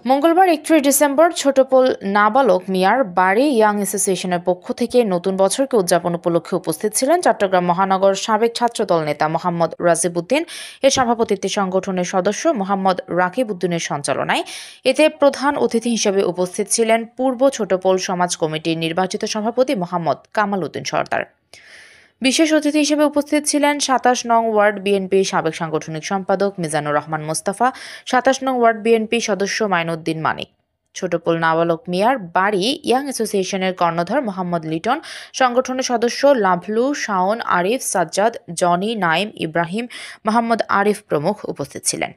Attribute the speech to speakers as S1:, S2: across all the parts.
S1: মঙ্গলবার ৩১ ডিসেম্বর ছোটপোল নাবালক মিয়ার বাড়ি ইয়াং অ্যাসোসিয়েশনের পক্ষ থেকে নতুন বছরকে উদযাপন উপলক্ষে উপস্থিত ছিলেন চট্টগ্রাম মহানগর সাবেক ছাত্রদল নেতা মোহাম্মদ রাজিব উদ্দিন। এর সভাপতিত্বে সংগঠনের সদস্য মোহাম্মদ রাকিব উদ্দিনের সঞ্চালনায়। এতে প্রধান অতিথি হিসেবে উপস্থিত ছিলেন পূর্ব ছোটপোল সমাজ কমিটির নির্বাচিত সভাপতি মোহাম্মদ কামাল উদ্দিন সরদার। বিশেষ অতিথি হিসেবে উপস্থিত ছিলেন ২৭ নং ওয়ার্ড বিএনপির সাবেক সাংগঠনিক সম্পাদক মিজানুর রহমান মোস্তফা, ২৭ নং ওয়ার্ড বিএনপি সদস্য মাইনুদ্দিন মানিক, ছোটপোল নাবালক মিয়ার বাড়ি ইয়াং অ্যাসোসিয়েশনের কর্ণধার মোহাম্মদ লিটন, সংগঠনের সদস্য লাভলু, শাওন, আরিফ, সাজ্জাদ, জনি, নাইম, ইব্রাহিম, মোহাম্মদ আরিফ প্রমুখ উপস্থিত ছিলেন।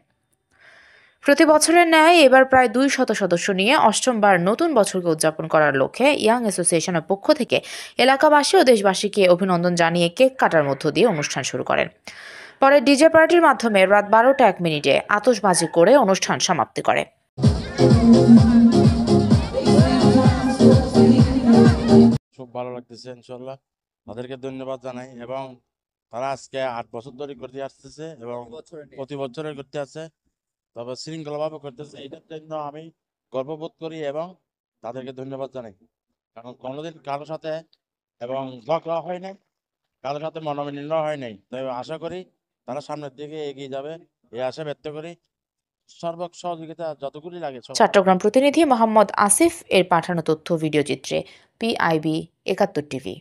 S1: প্রতি বছরের ন্যায় এবার প্রায় ২০০ সদস্য নিয়ে অষ্টমবার নতুন বছরকে উদযাপন করার লক্ষ্যে ইয়াং অ্যাসোসিয়েশনের পক্ষ থেকে এলাকাবাসী ও দেশবাসীকে অভিনন্দন জানিয়ে কেক কাটার মধ্য দিয়ে অনুষ্ঠান শুরু করেন। পরে ডিজে পার্টির মাধ্যমে রাত ১২টা ১ মিনিটে আতশবাজি করে অনুষ্ঠান সমাপ্তি করে।
S2: খুব ভালো লাগতেছে, ইনশাল্লাহ তাদেরকে ধন্যবাদ জানাই। এবং তারা আজকে ৮ বছর ধরে করতে আসতেছে এবং প্রতি বছরের করতে আছে, তবে শৃঙ্খলাভাবে করতেছে। এটার জন্য আমি গর্ববোধ করি এবং তাদেরকে ধন্যবাদ জানাই। কারণ কোনোদিন কারোর সাথে এবং ঝগড়া হয় নাই, কারোর সাথে মনোমালিন্য হয় নাই। তাই আশা করি তারা সামনের দিকে এগিয়ে যাবে, এই আশা ব্যক্ত করি। সর্বক সহযোগিতা যতগুলি লাগে।
S1: চট্টগ্রাম প্রতিনিধি মোহাম্মদ আসিফ এর পাঠানো তথ্য ভিডিও চিত্রে PIB ৭১ টিভি।